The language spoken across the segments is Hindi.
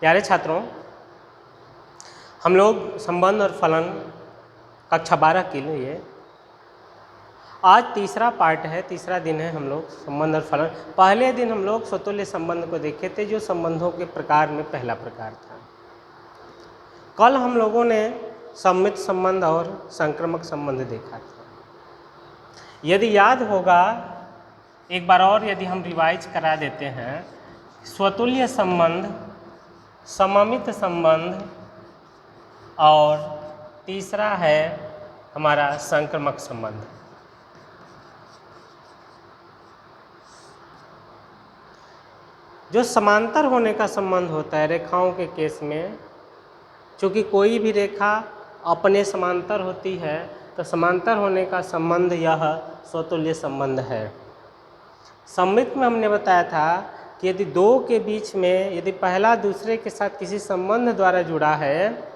प्यारे छात्रों, हम लोग संबंध और फलन कक्षा 12 के लिए आज तीसरा पार्ट है, तीसरा दिन है। हम लोग संबंध और फलन, पहले दिन हम लोग स्वतुल्य संबंध को देखे थे, जो संबंधों के प्रकार में पहला प्रकार था। कल हम लोगों ने सम्मित संबंध और संक्रामक संबंध देखा था। यदि याद होगा, एक बार और यदि हम रिवाइज करा देते हैं, स्वतुल्य संबंध, सममित संबंध और तीसरा है हमारा संक्रामक संबंध। जो समांतर होने का संबंध होता है रेखाओं के केस में, चूँकि कोई भी रेखा अपने समांतर होती है तो समांतर होने का संबंध यह स्वतुल्य संबंध है। सम्मित में हमने बताया था कि यदि दो के बीच में यदि पहला दूसरे के साथ किसी संबंध द्वारा जुड़ा है,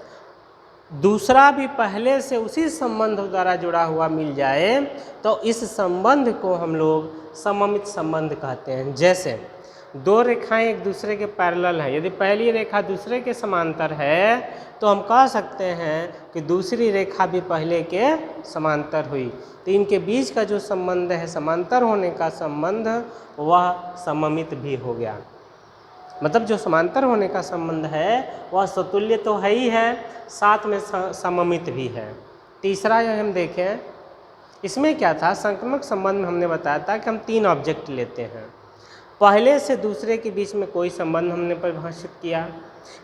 दूसरा भी पहले से उसी संबंध द्वारा जुड़ा हुआ मिल जाए, तो इस संबंध को हम लोग सममित संबंध कहते हैं। जैसे दो रेखाएं एक दूसरे के पैरेलल हैं, यदि पहली रेखा दूसरे के समांतर है तो हम कह सकते हैं कि दूसरी रेखा भी पहले के समांतर हुई, तो इनके बीच का जो संबंध है समांतर होने का संबंध, वह सममित भी हो गया। मतलब जो समांतर होने का संबंध है वह स्वतुल्य तो है ही है, साथ में सममित भी है। तीसरा यह हम देखें, इसमें क्या था, संक्रामक संबंध में हमने बताया था कि हम तीन ऑब्जेक्ट लेते हैं। पहले से दूसरे के बीच में कोई संबंध हमने परिभाषित किया,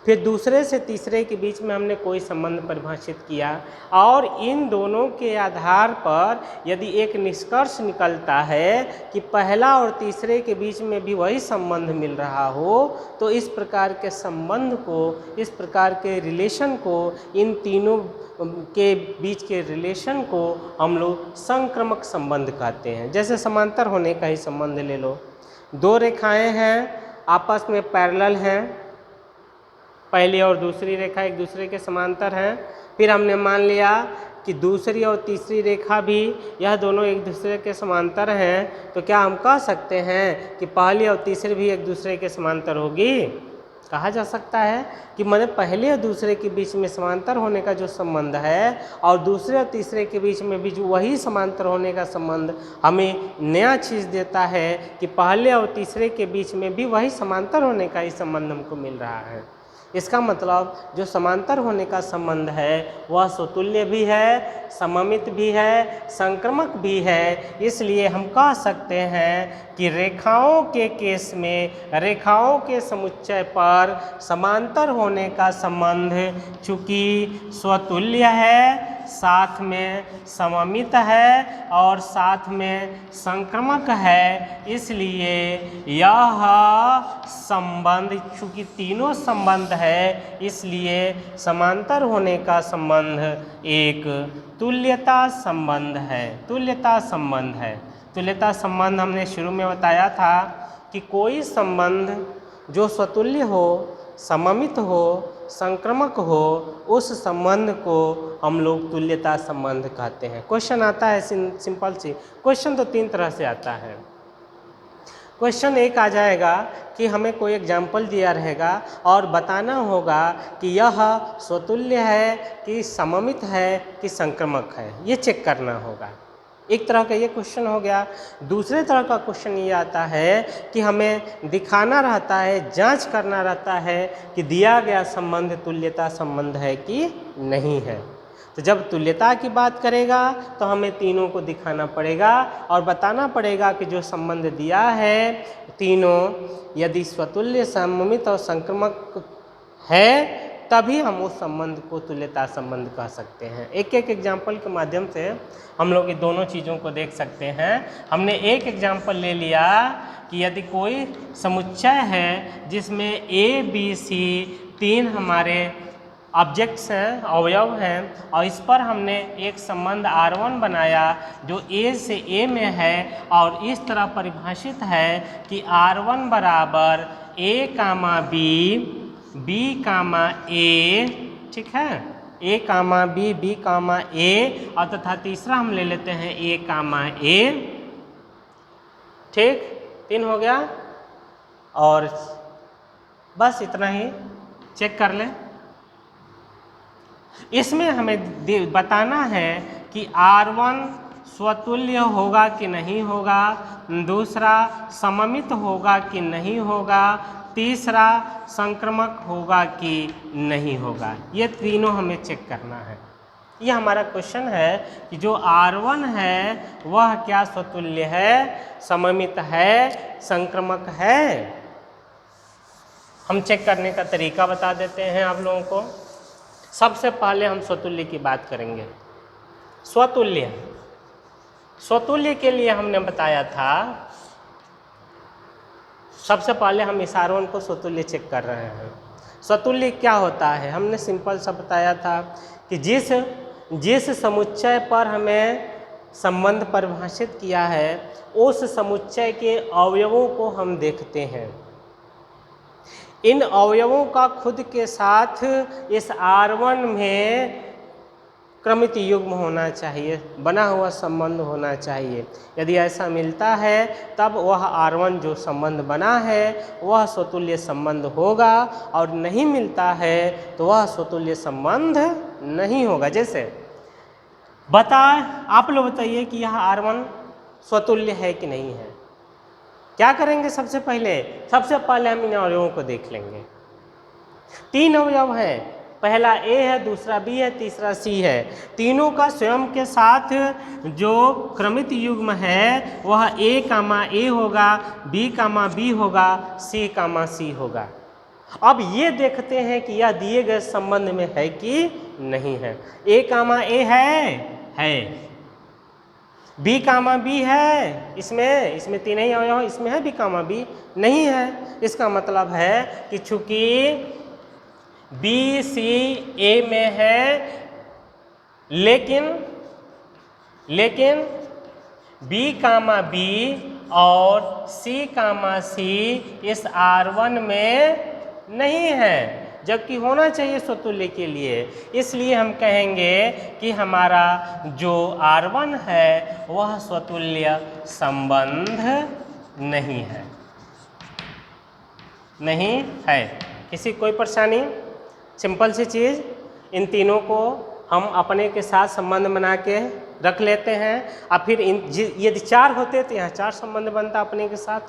फिर दूसरे से तीसरे के बीच में हमने कोई संबंध परिभाषित किया, और इन दोनों के आधार पर यदि एक निष्कर्ष निकलता है कि पहला और तीसरे के बीच में भी वही संबंध मिल रहा हो, तो इस प्रकार के संबंध को, इस प्रकार के रिलेशन को, इन तीनों के बीच के रिलेशन को हम लोग संक्रामक संबंध कहते हैं। जैसे समांतर होने का ही संबंध ले लो, दो रेखाएं हैं आपस में पैरेलल हैं, पहली और दूसरी रेखा एक दूसरे के समांतर हैं, फिर हमने मान लिया कि दूसरी और तीसरी रेखा भी यह दोनों एक दूसरे के समांतर हैं, तो क्या हम कह सकते हैं कि पहली और तीसरी भी एक दूसरे के समांतर होगी? कहा जा सकता है कि मैंने पहले और दूसरे के बीच में समांतर होने का जो संबंध है और दूसरे और तीसरे के बीच में भी जो वही समांतर होने का संबंध हमें नया चीज़ देता है कि पहले और तीसरे के बीच में भी वही समांतर होने का ही संबंध हमको मिल रहा है। इसका मतलब जो समांतर होने का संबंध है वह स्वतुल्य भी है, सममित भी है, संक्रामक भी है। इसलिए हम कह सकते हैं कि रेखाओं के केस में, रेखाओं के समुच्चय पर समांतर होने का संबंध चूँकि स्वतुल्य है, साथ में सममित है और साथ में संक्रामक है, इसलिए यह संबंध, चूँकि तीनों संबंध है, इसलिए समांतर होने का संबंध एक तुल्यता संबंध है। तुल्यता संबंध है। तुल्यता संबंध हमने शुरू में बताया था कि कोई संबंध जो स्वतुल्य हो, सममित हो, संक्रामक हो, उस संबंध को हम लोग तुल्यता संबंध कहते हैं। क्वेश्चन आता है सिंपल सी, क्वेश्चन तो तीन तरह से आता है। क्वेश्चन एक आ जाएगा कि हमें कोई एग्जाम्पल दिया रहेगा और बताना होगा कि यह स्वतुल्य है कि सममित है कि संक्रामक है, ये चेक करना होगा। एक तरह का ये क्वेश्चन हो गया। दूसरे तरह का क्वेश्चन ये आता है कि हमें दिखाना रहता है, जांच करना रहता है कि दिया गया संबंध तुल्यता संबंध है कि नहीं है। तो जब तुल्यता की बात करेगा तो हमें तीनों को दिखाना पड़ेगा और बताना पड़ेगा कि जो संबंध दिया है तीनों यदि स्वतुल्य, सममित और संक्रामक है, तभी हम उस संबंध को तुल्यता संबंध कह सकते हैं। एक एक एग्जाम्पल के माध्यम से हम लोग ये दोनों चीज़ों को देख सकते हैं। हमने एक एग्जाम्पल ले लिया कि यदि कोई समुच्चय है जिसमें ए, बी, सी तीन हमारे ऑब्जेक्ट्स हैं, अवयव हैं, और इस पर हमने एक संबंध R1 बनाया जो A से A में है और इस तरह परिभाषित है कि R1 बराबर A comma B, B comma A, ठीक है, A comma B, B comma A, और तथा तीसरा हम ले लेते हैं A कामा A। ठीक, तीन हो गया और बस इतना ही। चेक कर लें। इसमें हमें बताना है कि R1 स्वतुल्य होगा कि नहीं होगा, दूसरा सममित होगा कि नहीं होगा, तीसरा संक्रमक होगा कि नहीं होगा। ये तीनों हमें चेक करना है। ये हमारा क्वेश्चन है कि जो R1 है वह क्या स्वतुल्य है, सममित है, संक्रमक है। हम चेक करने का तरीका बता देते हैं आप लोगों को। सबसे पहले हम स्वतुल्य की बात करेंगे। स्वतुल्य, स्वतुल्य के लिए हमने बताया था, सबसे पहले हम इस R1 को स्वतुल्य चेक कर रहे हैं। स्वतुल्य क्या होता है, हमने सिंपल सा बताया था कि जिस समुच्चय पर हमें संबंध परिभाषित किया है उस समुच्चय के अवयवों को हम देखते हैं। इन अवयवों का खुद के साथ इस R1 में क्रमित युग्म होना चाहिए, बना हुआ संबंध होना चाहिए। यदि ऐसा मिलता है तब वह R1 जो संबंध बना है वह स्वतुल्य संबंध होगा, और नहीं मिलता है तो वह स्वतुल्य संबंध नहीं होगा। जैसे आप लोग बताइए कि यह R1 स्वतुल्य है कि नहीं है। क्या करेंगे? सबसे पहले हम इन अवयवों को देख लेंगे। 3 अवयव हैं, पहला A है, दूसरा B है, तीसरा C है। तीनों का स्वयं के साथ जो क्रमित युग्म है वह A, A होगा, B, B होगा, C, होगा। अब ये देखते हैं कि यह दिए गए संबंध में है कि नहीं है। A, A है। B, B है, इसमें 3 ही अवयव, इसमें है B, B नहीं है। इसका मतलब है कि चूंकि B, C, A में है, लेकिन B, B और C, इस R1 में नहीं है, जबकि होना चाहिए स्वतुल्य के लिए। इसलिए हम कहेंगे कि हमारा जो R1 है वह स्वतुल्य संबंध नहीं है। किसी कोई परेशानी? सिंपल सी चीज़, इन तीनों को हम अपने के साथ संबंध बना के रख लेते हैं, और फिर यदि 4 होते तो यहाँ 4 संबंध बनता अपने के साथ।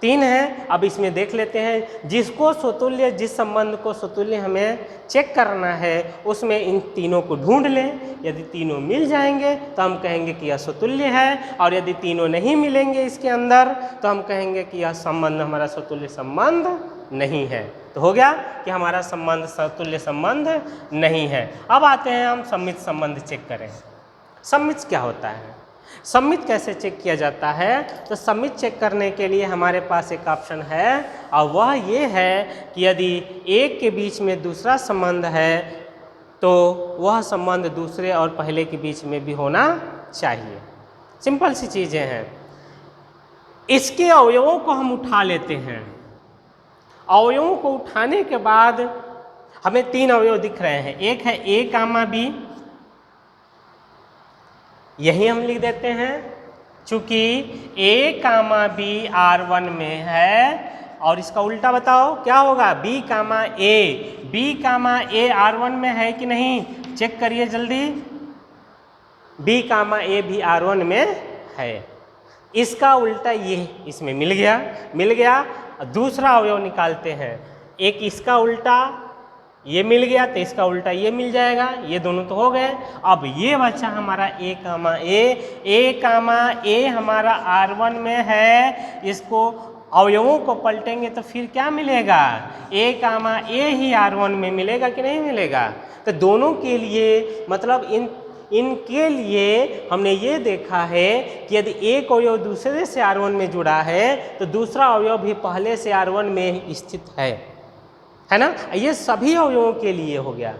3 है, अब इसमें देख लेते हैं जिस संबंध को स्वतुल्य हमें चेक करना है उसमें इन तीनों को ढूंढ लें। यदि तीनों मिल जाएंगे तो हम कहेंगे कि यह स्वतुल्य है, और यदि तीनों नहीं मिलेंगे इसके अंदर तो हम कहेंगे कि यह संबंध हमारा स्वतुल्य संबंध नहीं है। तो हो गया कि हमारा संबंध स्वतुल्य संबंध नहीं है। अब आते हैं हम सम्मित संबंध चेक करें। सम्मित क्या होता है, सम्मित कैसे चेक किया जाता है? तो सम्मित चेक करने के लिए हमारे पास एक ऑप्शन है, और वह ये है कि यदि एक के बीच में दूसरा संबंध है तो वह संबंध दूसरे और पहले के बीच में भी होना चाहिए। सिंपल सी चीज़ें हैं। इसके अवयवों को हम उठा लेते हैं। अवयवों को उठाने के बाद हमें 3 अवयव दिख रहे हैं। एक है A, B, यही हम लिख देते हैं। चूंकि A, B R1 में है, और इसका उल्टा बताओ क्या होगा? B, A R1 में है कि नहीं? चेक करिए जल्दी। B, A भी R1 में है। इसका उल्टा ये इसमें मिल गया। दूसरा अवयव निकालते हैं। एक इसका उल्टा ये मिल गया तो इसका उल्टा ये मिल जाएगा। ये दोनों तो हो गए। अब ये बचा हमारा A, A हमारा R1 में है। इसको अवयवों को पलटेंगे तो फिर क्या मिलेगा? A, A ही R1 में मिलेगा कि नहीं मिलेगा? तो दोनों के लिए, मतलब इनके लिए हमने ये देखा है कि यदि एक अवयव दूसरे से R1 में जुड़ा है तो दूसरा अवयव भी पहले से R1 में स्थित है ना। ये सभी अवयवों के लिए हो गया,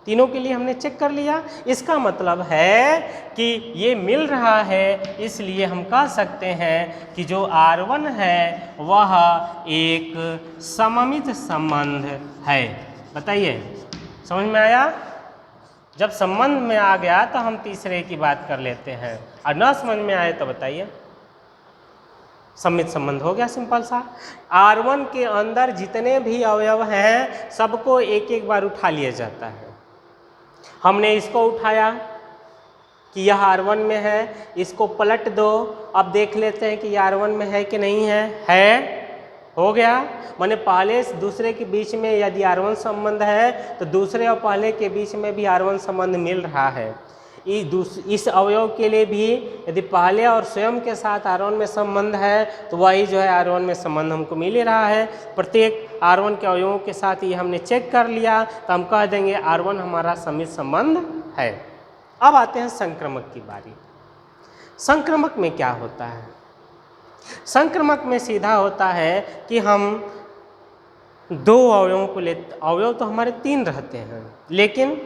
तीनों के लिए हमने चेक कर लिया। इसका मतलब है कि ये मिल रहा है, इसलिए हम कह सकते हैं कि जो R1 है वह एक सममित संबंध है। बताइए, समझ में आया? जब संबंध में आ गया तो हम तीसरे की बात कर लेते हैं, और न समझ में आए तो बताइए। सम्मित संबंध हो गया सिंपल सा। R1 के अंदर जितने भी अवयव हैं सबको एक एक बार उठा लिया जाता है। हमने इसको उठाया कि यह R1 में है, इसको पलट दो, अब देख लेते हैं कि यह R1 में है कि नहीं है, हो गया। माने पहले से दूसरे के बीच में यदि R1 संबंध है तो दूसरे और पहले के बीच में भी R1 संबंध मिल रहा है। इस अवयव के लिए भी यदि पहले और स्वयं के साथ R1 में संबंध है तो वही जो है R1 में संबंध हमको मिल ही रहा है। प्रत्येक R1 के अवयवों के साथ ये हमने चेक कर लिया तो हम कह देंगे R1 हमारा सम्मित संबंध है। अब आते हैं संक्रमक की बारी। संक्रमक में क्या होता है? संक्रमक में सीधा होता है कि हम दो अवयवों को लेते, अवयव तो हमारे 3 रहते हैं लेकिन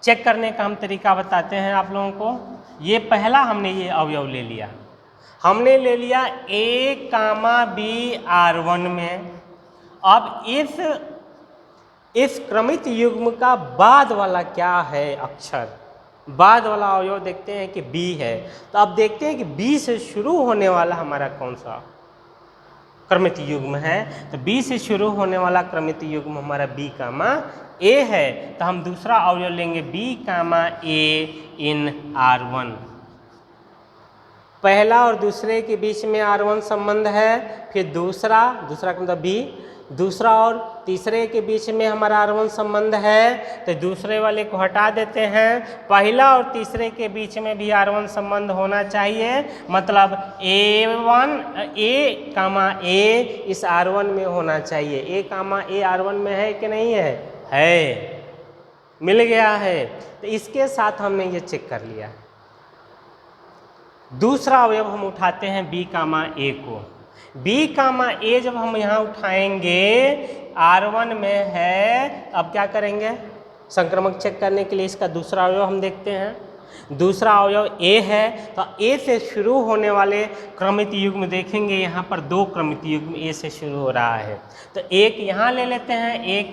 चेक करने का हम तरीका बताते हैं आप लोगों को। ये पहला हमने ये अवयव ले लिया, हमने ले लिया A, B R1 में। अब इस क्रमित युग्म का बाद वाला क्या है अक्षर, बाद वाला अवयव देखते हैं कि B है। तो अब देखते हैं कि B से शुरू होने वाला हमारा कौन सा क्रमित युग्म है। तो B से शुरू होने वाला क्रमित युग्म हमारा B, A है। तो हम दूसरा अवयव लेंगे B, A इन R1। पहला और दूसरे के बीच में R1 संबंध है, फिर दूसरा का मतलब B, दूसरा और तीसरे के बीच में हमारा R1 संबंध है तो दूसरे वाले को हटा देते हैं। पहला और तीसरे के बीच में भी R1 संबंध होना चाहिए, मतलब A, इस R1 में होना चाहिए। A R1 में है कि नहीं है, मिल गया है। तो इसके साथ हमने ये चेक कर लिया। दूसरा अवयव हम उठाते हैं B, A को। B, A जब हम यहाँ उठाएंगे R1 में है, अब क्या करेंगे? संक्रमक चेक करने के लिए इसका दूसरा अवयव हम देखते हैं। दूसरा अवयव A है तो A से शुरू होने वाले क्रमित युग्म देखेंगे, यहाँ पर 2 क्रमित युग्म A से शुरू हो रहा है। तो एक यहाँ ले लेते हैं A,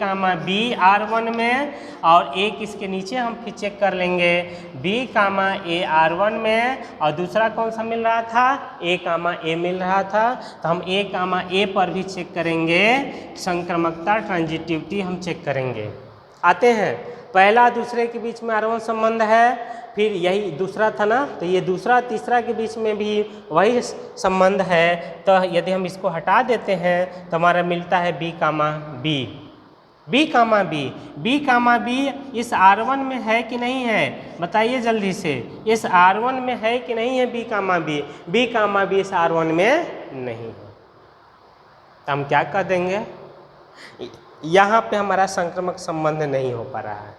B R1 में, और एक इसके नीचे हम फिर चेक कर लेंगे B, A R1 में, और दूसरा कौन सा मिल रहा था? A, A मिल रहा था। तो हम A, A पर भी चेक करेंगे, संक्रमकता ट्रांजिटिविटी हम चेक करेंगे। आते हैं, पहला दूसरे के बीच में R1 संबंध है, फिर यही दूसरा था ना, तो ये दूसरा तीसरा के बीच में भी वही संबंध है। तो यदि हम इसको हटा देते हैं तो हमारा मिलता है B, B इस R1 में है कि नहीं है? बताइए जल्दी से, इस R1 में है कि नहीं है B, B इस R1 में नहीं है। तो हम क्या कर देंगे? यहाँ पे हमारा संक्रमक संबंध नहीं हो पा रहा है।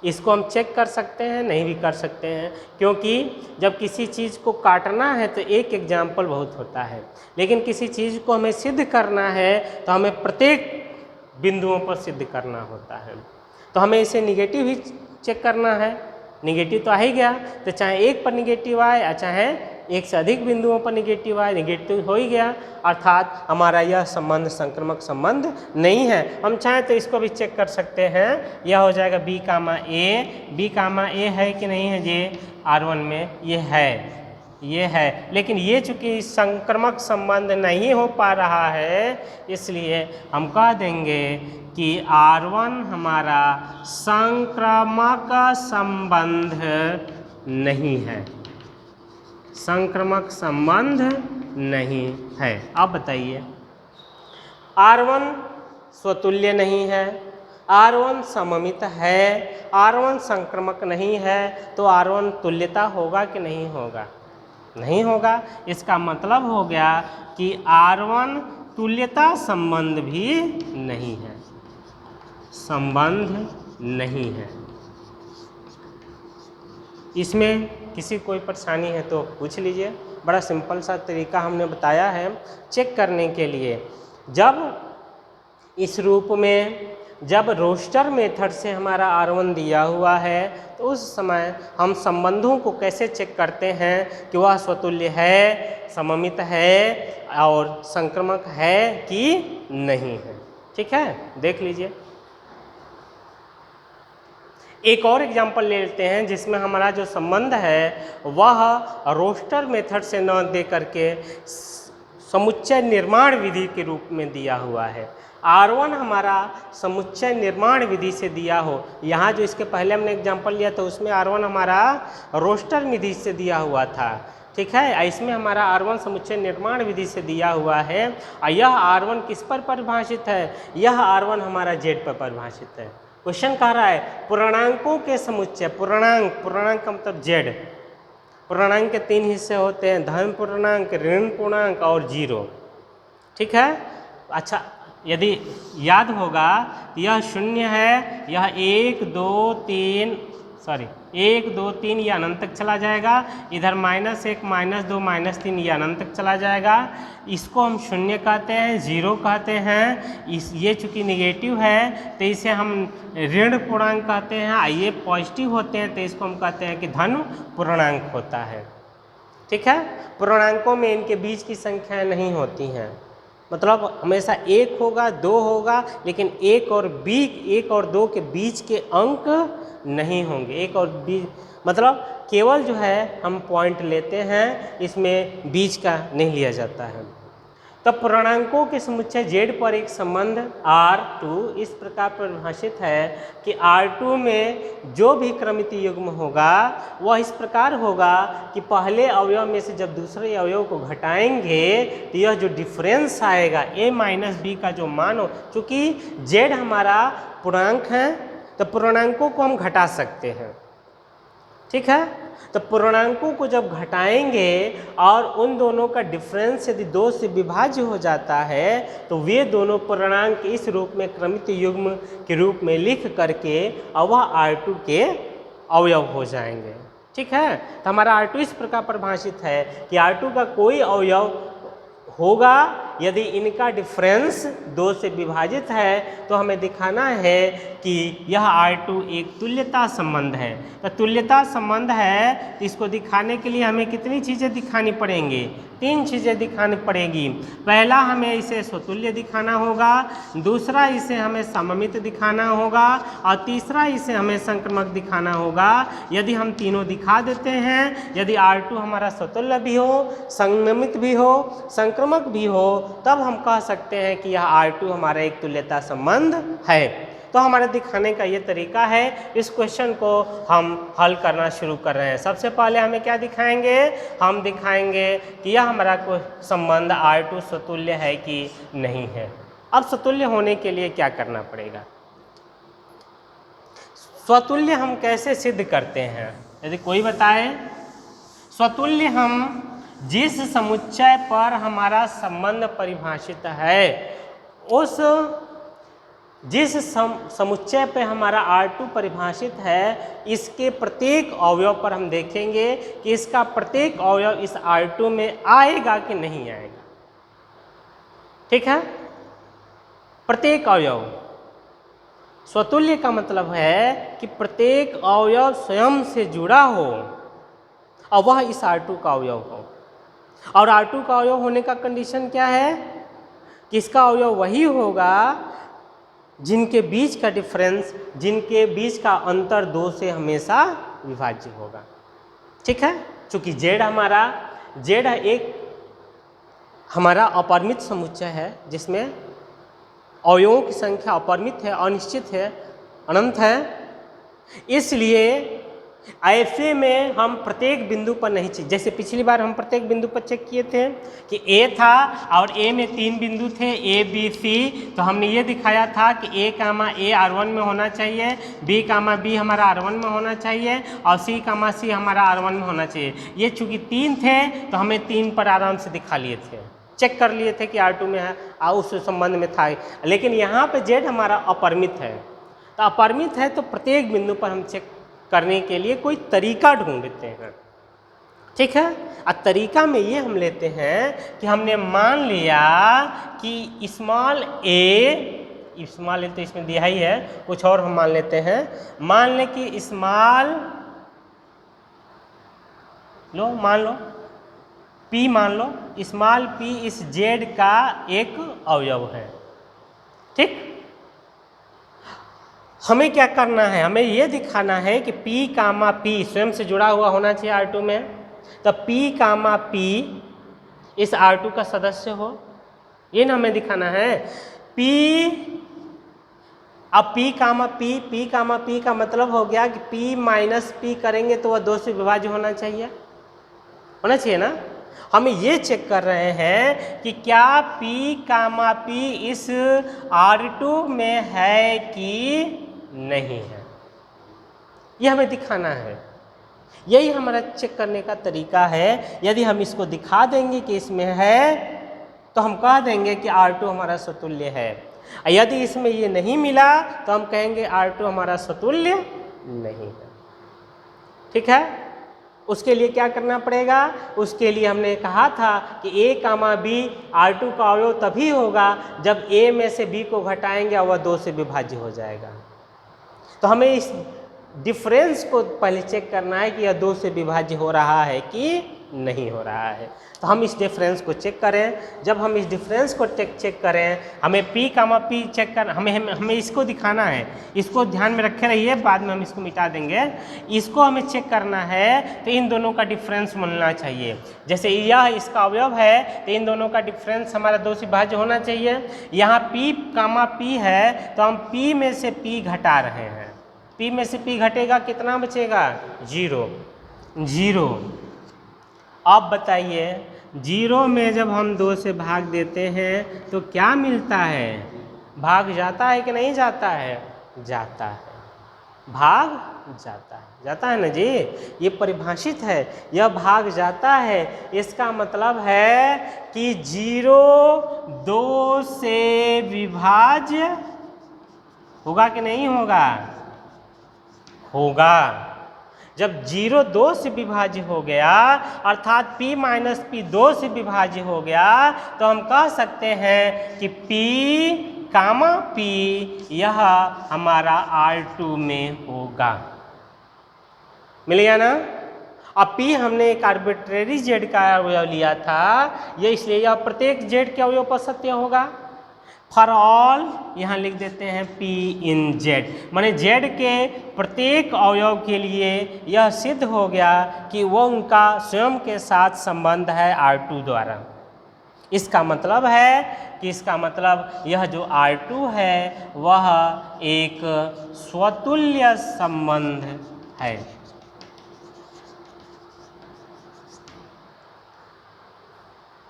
इसको हम चेक कर सकते हैं, नहीं भी कर सकते हैं, क्योंकि जब किसी चीज़ को काटना है तो एक एग्जाम्पल बहुत होता है, लेकिन किसी चीज़ को हमें सिद्ध करना है तो हमें प्रत्येक बिंदुओं पर सिद्ध करना होता है। तो हमें इसे निगेटिव ही चेक करना है, निगेटिव तो आ ही गया, तो चाहे एक पर निगेटिव आए या चाहे एक से अधिक बिंदुओं पर निगेटिव आए, निगेटिव हो ही गया, अर्थात हमारा यह संबंध संक्रमक संबंध नहीं है। हम चाहें तो इसको भी चेक कर सकते हैं, यह हो जाएगा B, A है कि नहीं है? ये R1 में ये है, लेकिन ये चूँकि संक्रमक संबंध नहीं हो पा रहा है, इसलिए हम कह देंगे कि R1 हमारा संक्रामक संबंध नहीं है, संक्रमक संबंध नहीं है। अब बताइए, R1 स्वतुल्य नहीं है, R1 सममित है, R1 संक्रमक नहीं है, तो R1 तुल्यता होगा कि नहीं होगा? नहीं होगा। इसका मतलब हो गया कि R1 तुल्यता संबंध भी नहीं है, संबंध नहीं है। इसमें किसी कोई परेशानी है तो पूछ लीजिए। बड़ा सिंपल सा तरीका हमने बताया है चेक करने के लिए। जब इस रूप में जब रोस्टर मेथड से हमारा R1 दिया हुआ है तो उस समय हम संबंधों को कैसे चेक करते हैं कि वह स्वतुल्य है, सममित है और संक्रमक है कि नहीं है। ठीक है, देख लीजिए। एक और एग्जाम्पल ले लेते हैं जिसमें हमारा जो संबंध है वह रोस्टर मेथड से न दे करके समुच्चय निर्माण विधि के रूप में दिया हुआ है। R1 हमारा समुच्चय निर्माण विधि से दिया हो, यहाँ जो इसके पहले हमने एग्जांपल लिया था उसमें R1 हमारा रोस्टर विधि से दिया हुआ था, ठीक है। इसमें हमारा R1 समुच्चय निर्माण विधि से दिया हुआ है और यह R1 किस पर परिभाषित है, यह R1 हमारा Z पर परिभाषित है। क्वेश्चन कह रहा है पूर्णांकों के समुच्चय, पूर्णांक का मतलब Z, पूर्णांक के 3 हिस्से होते हैं, धन पूर्णांक, ऋण पूर्णांक और जीरो, ठीक है। अच्छा, यदि याद होगा तो यह 0 है, यह 1 2 3 ये अनंत तक चला जाएगा, इधर -1 -2 -3 ये अनंत तक चला जाएगा। इसको हम 0 कहते हैं, 0 कहते हैं। ये चूँकि निगेटिव है तो इसे हम ऋण पूर्णांक कहते हैं, ये पॉजिटिव होते हैं तो इसको हम कहते हैं कि धन पूर्णांक होता है, ठीक है। पूर्णांकों में इनके बीच की संख्याएं नहीं होती हैं, मतलब हमेशा 1 होगा, 2 होगा, लेकिन 1 और 2 के बीच के अंक नहीं होंगे। 1 और 2 मतलब केवल जो है हम पॉइंट लेते हैं, इसमें बीच का नहीं लिया जाता है। तब पूर्णांकों के समुच्चय Z पर एक संबंध R2 इस प्रकार परिभाषित है कि R2 में जो भी क्रमित युग्म होगा वह इस प्रकार होगा कि पहले अवयव में से जब दूसरे अवयव को घटाएंगे तो यह जो डिफरेंस आएगा A - B का जो मान हो, चूँकि Z हमारा पूर्णांक है तो पूर्णांकों को हम घटा सकते हैं, ठीक है। तो पूर्णांकों को जब घटाएंगे और उन दोनों का डिफरेंस यदि 2 से विभाज्य हो जाता है तो वे दोनों पूर्णांक इस रूप में क्रमित युग्म के रूप में लिख करके और वह R2 के अवयव हो जाएंगे, ठीक है। तो हमारा R2 इस प्रकार परिभाषित है कि R2 का कोई अवयव होगा यदि इनका डिफरेंस 2 से विभाजित है तो हमें दिखाना है कि यह R2 एक तुल्यता संबंध है। तो तुल्यता संबंध है तो इसको दिखाने के लिए हमें कितनी चीज़ें दिखानी पड़ेंगी, 3 चीज़ें दिखानी पड़ेगी। पहला हमें इसे स्वतुल्य दिखाना होगा, दूसरा इसे हमें सममित दिखाना होगा और तीसरा इसे हमें संक्रमक दिखाना होगा। यदि हम तीनों दिखा देते हैं, यदि R2 हमारा स्वतुल्य भी हो, सममित भी हो, संक्रमक भी हो, तब हम कह सकते हैं कि यह R2 हमारा एक तुल्यता संबंध है। तो हमारे दिखाने का ये तरीका है। इस क्वेश्चन को हम हल करना शुरू कर रहे हैं। सबसे पहले हमें क्या दिखाएंगे, हम दिखाएंगे कि यह हमारा कोई संबंध R2 स्वतुल्य है कि नहीं है। अब स्वतुल्य होने के लिए क्या करना पड़ेगा, स्वतुल्य हम कैसे सिद्ध करते हैं, यदि कोई बताए। स्वतुल्य हम जिस समुच्चय पर हमारा संबंध परिभाषित है, उस जिस समुच्चय पे हमारा R2 परिभाषित है, इसके प्रत्येक अवयव पर हम देखेंगे कि इसका प्रत्येक अवयव इस R2 में आएगा कि नहीं आएगा, ठीक है। प्रत्येक अवयव, स्वतुल्य का मतलब है कि प्रत्येक अवयव स्वयं से जुड़ा हो और वह इस R2 का अवयव हो। और R2 का अवयव होने का कंडीशन क्या है कि इसका अवयव वही होगा जिनके बीच का डिफरेंस, जिनके बीच का अंतर 2 से हमेशा विभाज्य होगा, ठीक है। चूँकि Z एक हमारा अपरिमित समुच्चय है जिसमें अवयवों की संख्या अपरिमित है, अनिश्चित है, अनंत है, इसलिए ऐसे में हम प्रत्येक बिंदु पर नहीं चाहिए। जैसे पिछली बार हम प्रत्येक बिंदु पर चेक किए थे कि A था और A में 3 बिंदु थे A B C, तो हमने ये दिखाया था कि A, R1 में होना चाहिए, B, B हमारा R1 में होना चाहिए और C, C हमारा R1 में होना चाहिए। ये चूँकि 3 थे तो हमें 3 पर आराम से दिखा लिए थे, चेक कर लिए थे कि R2 में है और उस संबंध में था। लेकिन यहाँ पे Z हमारा अपरिमित है, तो अपरिमित है तो प्रत्येक बिंदु पर हम चेक करने के लिए कोई तरीका ढूंढते हैं, ठीक है। और तरीका में ये हम लेते हैं कि हमने मान लिया कि स्मॉल ए तो इसमें दिया ही है, कुछ और हम मान लेते हैं। मान लें कि मान लो P मान लो, स्मॉल p इस Z का एक अवयव है, ठीक। हमें क्या करना है, हमें यह दिखाना है कि P स्वयं से जुड़ा हुआ होना चाहिए R2 में। तो P इस R2 का सदस्य हो, ये ना हमें दिखाना है। P, अब P कामा P का मतलब हो गया कि P माइनस P करेंगे तो वह 2 से विभाज्य होना चाहिए ना। हम ये चेक कर रहे हैं कि क्या P कामा P इस R2 में है कि नहीं है, ये हमें दिखाना है। यही हमारा चेक करने का तरीका है। यदि हम इसको दिखा देंगे कि इसमें है तो हम कह देंगे कि R2 हमारा समतुल्य है। यदि इसमें ये नहीं मिला तो हम कहेंगे R2 हमारा समतुल्य नहीं है। ठीक है, उसके लिए क्या करना पड़ेगा? उसके लिए हमने कहा था कि A कामा B R2 का अवयव तभी होगा जब A में से B को घटाएंगे और वह 2 से विभाज्य हो जाएगा। तो हमें इस डिफरेंस को पहले चेक करना है कि यह 2 से विभाज्य हो रहा है कि नहीं हो रहा है। तो हम इस डिफरेंस को चेक करें। जब हम इस डिफरेंस को चेक करें, हमें P कामा P चेक कर, हमें इसको दिखाना है। इसको ध्यान में रखे रहिए, बाद में हम इसको मिटा देंगे। इसको हमें चेक करना है तो इन दोनों का डिफरेंस मिलना चाहिए। जैसे यह इसका अवयव है तो इन दोनों का डिफरेंस हमारा 2 से विभाज्य होना चाहिए। यहाँ P कामा P है तो हम P में से P घटा रहे हैं। P में से P घटेगा, कितना बचेगा? 0। अब बताइए, 0 में जब हम 2 से भाग देते हैं तो क्या मिलता है? भाग जाता है कि नहीं जाता है? जाता है, भाग जाता है ना जी। ये परिभाषित है, यह भाग जाता है। इसका मतलब है कि 0 2 से विभाज्य होगा कि नहीं होगा? होगा। जब 0 2 से विभाज्य हो गया, अर्थात P माइनस P 2 से विभाज्य हो गया, तो हम कह सकते हैं कि P कामा P यह हमारा R2 में होगा। मिल गया ना? अब P हमने एक आर्बिट्रेरी Z का अवयव लिया था, ये इसलिए यह प्रत्येक Z के अवयव पर सत्य होगा। फॉर ऑल यहाँ लिख देते हैं P इन Z, माने Z के प्रत्येक अवयव के लिए यह सिद्ध हो गया कि वह उनका स्वयं के साथ संबंध है R2 द्वारा। इसका मतलब है कि यह जो R2 है वह एक स्वतुल्य संबंध है।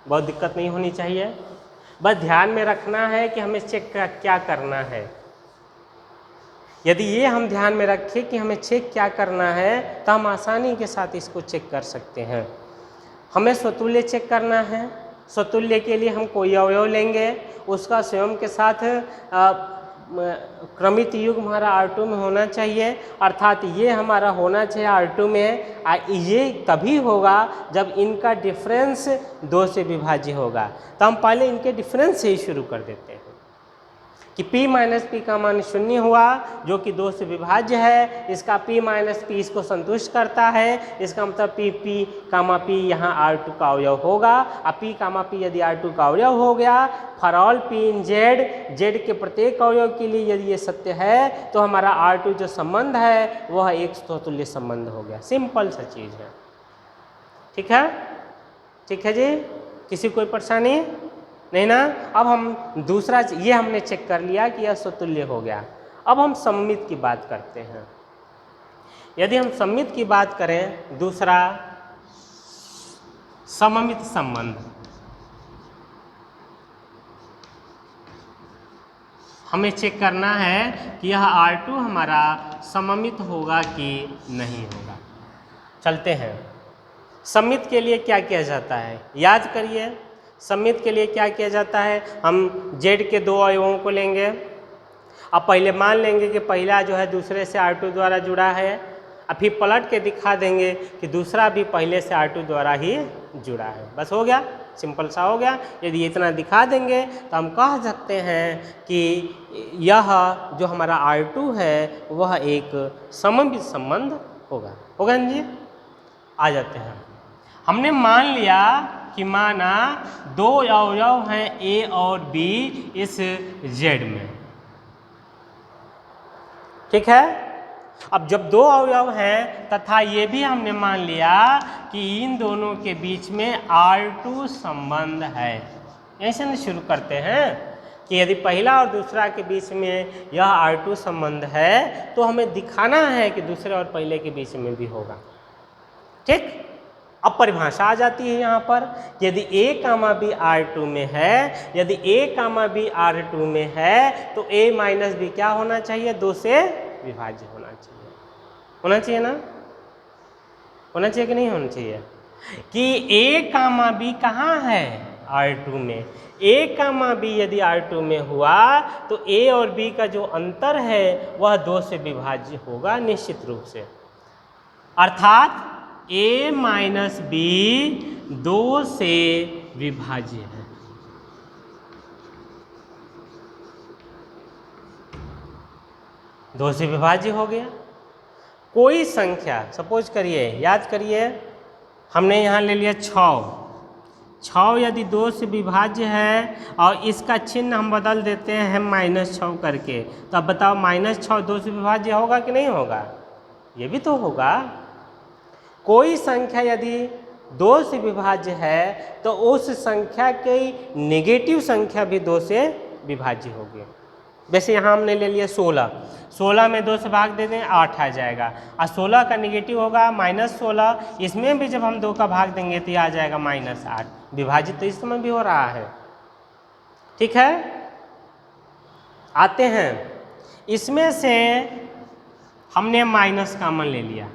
बहुत दिक्कत नहीं होनी चाहिए, बस ध्यान में रखना है कि हमें चेक क्या करना है। यदि ये हम ध्यान में रखें कि हमें चेक क्या करना है तो हम आसानी के साथ इसको चेक कर सकते हैं। हमें स्वतुल्य चेक करना है। स्वतुल्य के लिए हम कोई अवयव लेंगे, उसका स्वयं के साथ क्रमित युग्म हमारा R2 में होना चाहिए, अर्थात ये हमारा होना चाहिए R2 में। ये तभी होगा जब इनका डिफरेंस 2 से विभाज्य होगा। तो हम पहले इनके डिफरेंस से ही शुरू कर देते हैं कि P माइनस P का मान 0 हुआ जो कि 2 से विभाज्य है। इसका P माइनस P इसको संतुष्ट करता है। इसका मतलब P कामा P यहाँ R2 का अवयव होगा। अब P कामा P यदि R2 का अवयव हो गया, for all P in Z के प्रत्येक अवयव के लिए यदि ये सत्य है तो हमारा R2 जो संबंध है वह एक स्वतुल्य संबंध हो गया। सिंपल सा चीज़ है। ठीक है जी, किसी कोई परेशानी नहीं ना? अब हम दूसरा, ये हमने चेक कर लिया कि यह स्वतुल्य हो गया। अब हम सममित की बात करते हैं। यदि हम सममित की बात करें, दूसरा सममित संबंध, हमें चेक करना है कि यह R2 हमारा सममित होगा कि नहीं होगा। चलते हैं। सममित के लिए क्या किया जाता है, याद करिए। सममित के लिए क्या किया जाता है, हम Z के 2 अवयवों को लेंगे। अब पहले मान लेंगे कि पहला जो है दूसरे से R2 द्वारा जुड़ा है, अब फिर पलट के दिखा देंगे कि दूसरा भी पहले से R2 द्वारा ही जुड़ा है। बस हो गया, सिंपल सा हो गया। यदि इतना दिखा देंगे तो हम कह सकते हैं कि यह जो हमारा R2 है वह एक सममित संबंध होगा ना जी। आ जाते हैं। हमने मान लिया कि माना 2 अवयव हैं A और B इस Z में। ठीक है, अब जब दो अवयव हैं तथा ये भी हमने मान लिया कि इन दोनों के बीच में R2 संबंध है। ऐसे ना शुरू करते हैं कि यदि पहला और दूसरा के बीच में यह R2 संबंध है तो हमें दिखाना है कि दूसरे और पहले के बीच में भी होगा। ठीक, अब परिभाषा आ जाती है यहाँ पर, यदि A, B R2 में है, यदि A, B R2 में है तो A माइनस B क्या होना चाहिए? 2 से विभाज्य होना चाहिए। होना चाहिए ना? होना चाहिए कि नहीं होना चाहिए? कि A, B कहाँ है? R2 में। A, B यदि R2 में हुआ तो A और B का जो अंतर है वह 2 से विभाज्य होगा निश्चित रूप से, अर्थात A माइनस B 2 से विभाज्य है। दो से विभाज्य हो गया। कोई संख्या सपोज करिए, याद करिए, हमने यहाँ ले लिया 6 यदि 2 से विभाज्य है और इसका चिन्ह हम बदल देते हैं -6 करके, तो अब बताओ -6 2 से विभाज्य होगा कि नहीं होगा? ये भी तो होगा। कोई संख्या यदि 2 से विभाज्य है तो उस संख्या की नेगेटिव संख्या भी 2 से विभाज्य होगी। वैसे यहाँ हमने ले लिया 16 में 2 से भाग दे दें 8 आ जाएगा, और 16 का नेगेटिव होगा -16, इसमें भी जब हम 2 का भाग देंगे तो ये आ जाएगा -8। विभाजित तो इस समय भी हो रहा है। ठीक है, आते हैं, इसमें से हमने माइनस कॉमन ले लिया,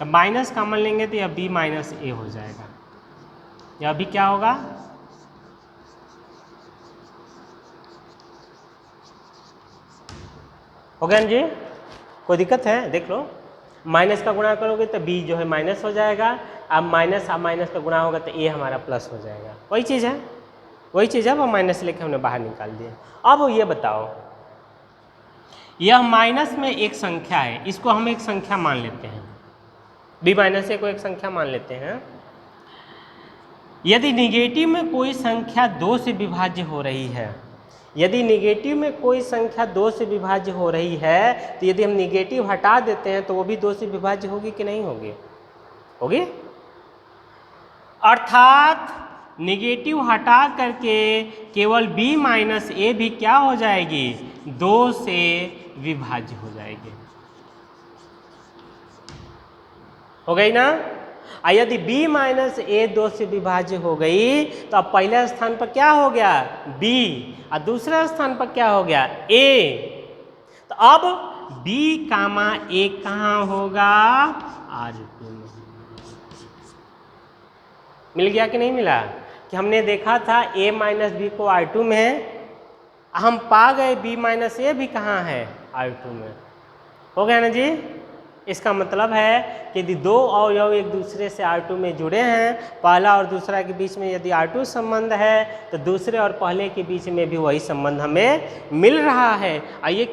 तो माइनस कॉमन लेंगे तो यह B माइनस A हो जाएगा। यह भी क्या होगा? हो गया जी? कोई दिक्कत है? देख लो, माइनस का गुणा करोगे तो B जो है माइनस हो जाएगा, अब माइनस का गुणा होगा तो A हमारा प्लस हो जाएगा। वही चीज़ है, वही चीज़ है, वो माइनस लेके हमने बाहर निकाल दिया। अब ये बताओ, यह माइनस में एक संख्या है, इसको हम एक संख्या मान लेते हैं, B माइनस A को एक संख्या मान लेते हैं। यदि निगेटिव में कोई संख्या 2 से विभाज्य हो रही है, यदि निगेटिव में कोई संख्या 2 से विभाज्य हो रही है तो यदि हम निगेटिव हटा देते हैं तो वो भी 2 से विभाज्य होगी कि नहीं होगी? होगी। अर्थात निगेटिव हटा करके केवल B माइनस A भी क्या हो जाएगी? 2 से विभाज्य हो जाएगी। हो गई ना? और यदि B माइनस A 2 से विभाज्य हो गई तो अब पहले स्थान पर क्या हो गया? B, और दूसरे स्थान पर क्या हो गया? A। तो अब B, A कहाँ होगा? R2 में। मिल गया कि नहीं मिला? कि हमने देखा था A माइनस B को R2 में, हम पा गए B माइनस A भी कहाँ है? R2 में। हो गया ना जी? इसका मतलब है कि यदि दो अवयव एक दूसरे से R2 में जुड़े हैं, पहला और दूसरा के बीच में यदि R2 संबंध है तो दूसरे और पहले के बीच में भी वही संबंध हमें मिल रहा है। और ये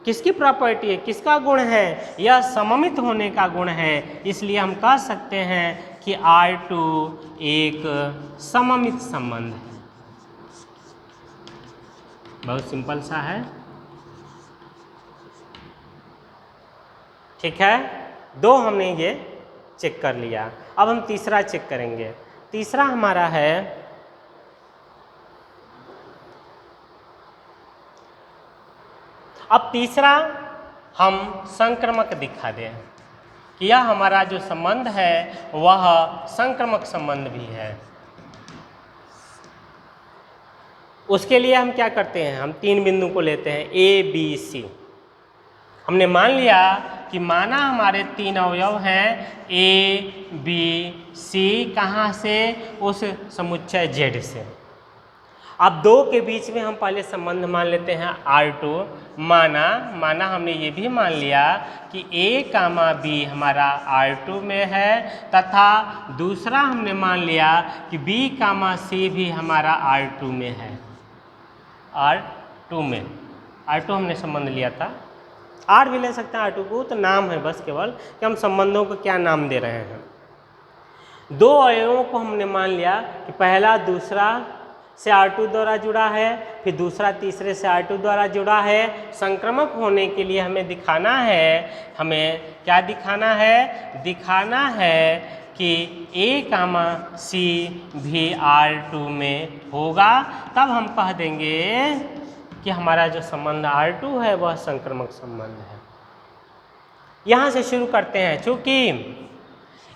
किसकी प्रॉपर्टी है, किसका गुण है? यह सममित होने का गुण है। इसलिए हम कह सकते हैं कि R2 एक सममित संबंध है। बहुत सिंपल सा है। ठीक है, दो हमने ये चेक कर लिया। अब हम तीसरा चेक करेंगे। तीसरा हमारा है अब तीसरा हम संक्रमक दिखा दें कि यह हमारा जो संबंध है वह संक्रमक संबंध भी है। उसके लिए हम क्या करते हैं? हम 3 बिंदु को लेते हैं A, B, C। हमने मान लिया कि माना हमारे 3 अवयव हैं A, B, C, कहाँ से? उस समुच्चय Z से। अब दो के बीच में हम पहले संबंध मान लेते हैं R2। माना हमने ये भी मान लिया कि A, B हमारा R2 में है, तथा दूसरा हमने मान लिया कि B, C भी हमारा R2 में है। R2 हमने संबंध लिया था। R भी ले सकते हैं R2 को, तो नाम है बस केवल कि हम संबंधों को क्या नाम दे रहे हैं। दो अवयवों को हमने मान लिया कि पहला दूसरा से R2 द्वारा जुड़ा है, फिर दूसरा तीसरे से R2 द्वारा जुड़ा है। संक्रमक होने के लिए हमें दिखाना है, हमें क्या दिखाना है? दिखाना है कि A, C भी R2 में होगा, तब हम कह देंगे कि हमारा जो संबंध R2 है वह संक्रमक संबंध है। यहाँ से शुरू करते हैं। चूँकि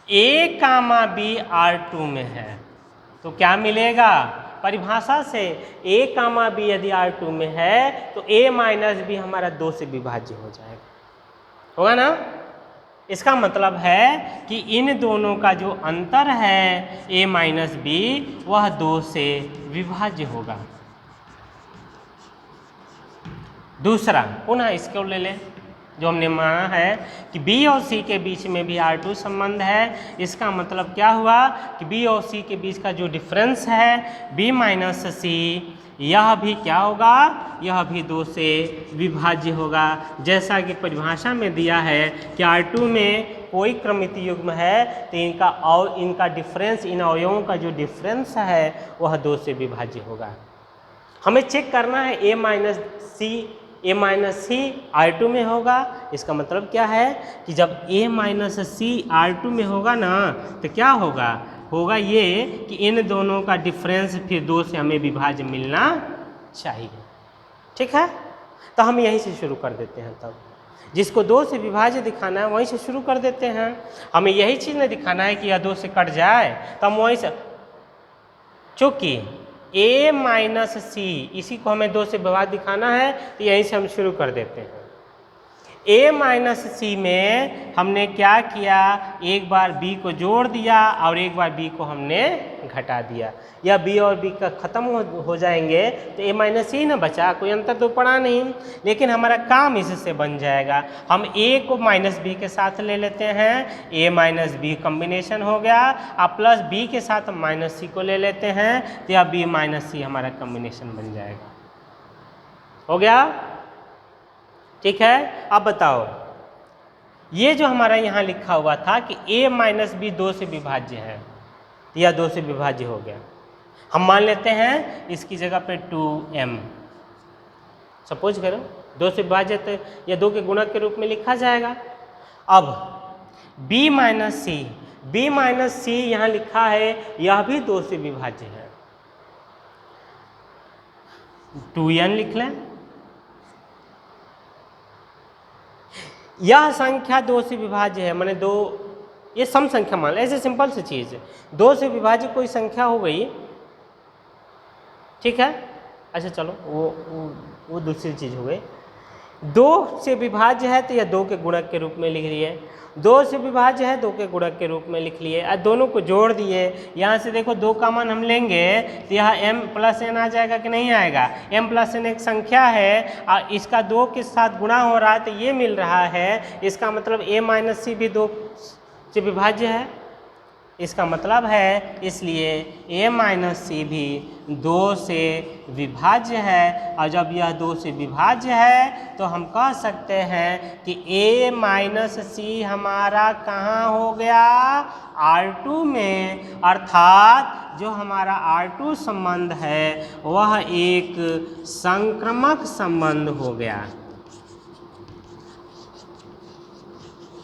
A, B R2 में है तो क्या मिलेगा? परिभाषा से A, B यदि R2 में है तो A माइनस B हमारा 2 से विभाज्य हो जाएगा, होगा ना? इसका मतलब है कि इन दोनों का जो अंतर है A माइनस B वह 2 से विभाज्य होगा। दूसरा, पुनः इसको ले लें, जो हमने माना है कि B और C के बीच में भी R2 संबंध है। इसका मतलब क्या हुआ कि B और C के बीच का जो डिफरेंस है B माइनस C, यह भी क्या होगा? यह भी 2 से विभाज्य होगा। जैसा कि परिभाषा में दिया है कि R2 में कोई क्रमित युग्म है तो इनका डिफरेंस, इन अवयवों का जो डिफरेंस है वह 2 से विभाज्य होगा। हमें चेक करना है A माइनस सी R2 में होगा। इसका मतलब क्या है कि जब A माइनस सी R2 में होगा ना तो क्या होगा? होगा ये कि इन दोनों का डिफरेंस फिर 2 से हमें विभाज्य मिलना चाहिए। ठीक है, तो हम यहीं से शुरू कर देते हैं। तब जिसको 2 से विभाज्य दिखाना है वहीं से शुरू कर देते हैं। हमें यही चीज़ नहीं दिखाना है कि यह 2 से कट जाए, तो हम वहीं से, चूँकि A माइनस सी इसी को हमें 2 से विभाज्य दिखाना है तो यहीं से हम शुरू कर देते हैं। A माइनस सी में हमने क्या किया? एक बार B को जोड़ दिया और एक बार B को हमने घटा दिया, या B और B का ख़त्म हो जाएंगे तो A माइनस सी ना बचा, कोई अंतर तो पड़ा नहीं, लेकिन हमारा काम इससे बन जाएगा। हम A को माइनस B के साथ ले लेते हैं, A माइनस B कम्बिनेशन हो गया, और प्लस B के साथ हम माइनस C को ले लेते हैं तो यह B माइनस C हमारा कम्बिनेशन बन जाएगा। हो गया? ठीक है, अब बताओ, ये जो हमारा यहाँ लिखा हुआ था कि A माइनस B 2 से विभाज्य है, यह 2 से विभाज्य हो गया। हम मान लेते हैं इसकी जगह पे 2m, सपोज करो 2 से विभाज्य, तो यह 2 के गुणक के रूप में लिखा जाएगा। अब B माइनस C यहाँ लिखा है, यह भी 2 से विभाज्य है, 2n लिख लें। यह संख्या 2 से विभाज्य है, माने 2, ये सम संख्या मान, ऐसे सिंपल सी चीज़ है, 2 से विभाज्य कोई संख्या हो गई। ठीक है, अच्छा चलो वो दूसरी चीज़ हो गई। 2 से विभाज्य है तो यह 2 के गुणक के रूप में लिख लिए, 2 से विभाज्य है 2 के गुणक के रूप में लिख लिए, और दोनों को जोड़ दिए। यहाँ से देखो 2 का मान हम लेंगे तो यह m प्लस n आ जाएगा कि नहीं आएगा? m प्लस n एक संख्या है और इसका 2 के साथ गुणा हो रहा है तो ये मिल रहा है। इसका मतलब A माइनस सी भी 2 से विभाज्य है, इसका मतलब है, इसलिए A माइनस सी भी 2 से विभाज्य है। और जब यह 2 से विभाज्य है तो हम कह सकते हैं कि A माइनस सी हमारा कहाँ हो गया? R2 में, अर्थात जो हमारा R2 संबंध है वह एक संक्रमक संबंध हो गया।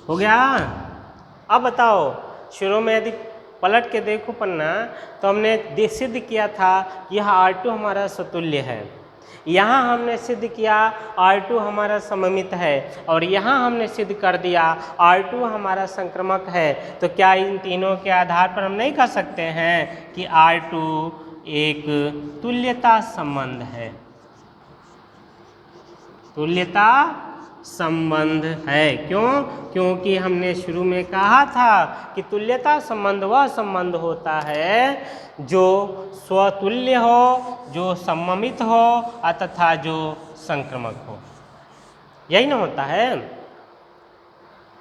हो गया? अब बताओ, शुरू में यदि पलट के देखो पन्ना तो हमने सिद्ध किया था कि यह R2 हमारा समतुल्य है, यहाँ हमने सिद्ध किया R2 हमारा सममित है, और यहाँ हमने सिद्ध कर दिया R2 हमारा संक्रमक है। तो क्या इन तीनों के आधार पर हम नहीं कह सकते हैं कि R2 एक तुल्यता संबंध है? तुल्यता संबंध है। क्यों? क्योंकि हमने शुरू में कहा था कि तुल्यता संबंध वह संबंध होता है जो स्वतुल्य हो, जो सममित हो तथा जो संक्रमक हो, यही ना होता है।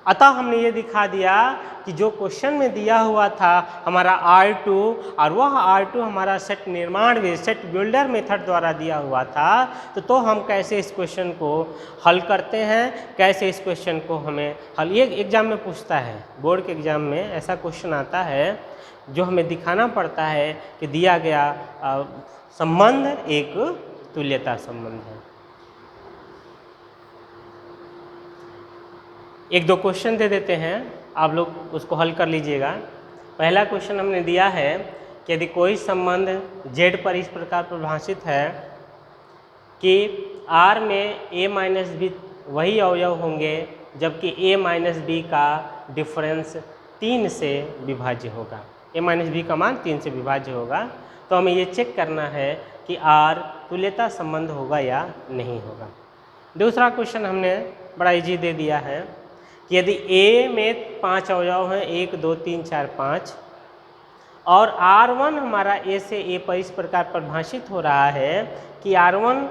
अतः हमने ये दिखा दिया कि जो क्वेश्चन में दिया हुआ था हमारा R2, और वह R2 हमारा सेट निर्माण में, सेट बिल्डर मेथड द्वारा दिया हुआ था, तो हम कैसे इस क्वेश्चन को हल करते हैं, कैसे इस क्वेश्चन को हमें हल, ये एग्जाम में पूछता है, बोर्ड के एग्जाम में ऐसा क्वेश्चन आता है जो हमें दिखाना पड़ता है कि दिया गया संबंध एक तुल्यता संबंध है। एक दो क्वेश्चन दे देते हैं, आप लोग उसको हल कर लीजिएगा। पहला क्वेश्चन हमने दिया है कि यदि कोई संबंध z पर इस प्रकार परिभाषित है कि r में a माइनस बी वही अवयव होंगे जबकि a माइनस बी का डिफरेंस 3 से विभाज्य होगा, a माइनस बी का मान 3 से विभाज्य होगा, तो हमें ये चेक करना है कि r तुल्यता संबंध होगा या नहीं होगा। दूसरा क्वेश्चन हमने बड़ा इजी दे दिया है कि यदि a में 5 अवयव हैं 1 2 3 4 5 और r1 हमारा a से a पर इस प्रकार परिभाषित हो रहा है कि r1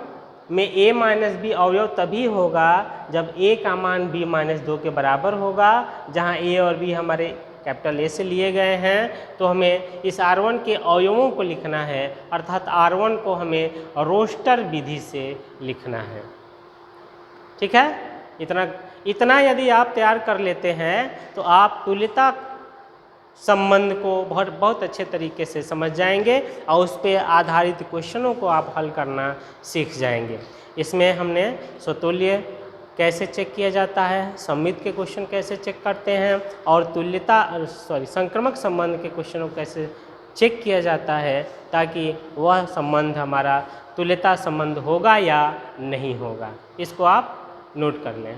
में a माइनस बी अवयव तभी होगा जब a का मान b माइनस 2 के बराबर होगा, जहां a और b हमारे कैपिटल A से लिए गए हैं। तो हमें इस r1 के अवयवों को लिखना है, अर्थात r1 को हमें रोस्टर विधि से लिखना है। ठीक है, इतना यदि आप तैयार कर लेते हैं तो आप तुल्यता संबंध को बहुत अच्छे तरीके से समझ जाएंगे और उस पर आधारित क्वेश्चनों को आप हल करना सीख जाएंगे। इसमें हमने स्वतुल्य कैसे चेक किया जाता है, सममित के क्वेश्चन कैसे चेक करते हैं और संक्रमक संबंध के क्वेश्चनों को कैसे चेक किया जाता है, ताकि वह संबंध हमारा तुल्यता संबंध होगा या नहीं होगा, इसको आप नोट कर लें।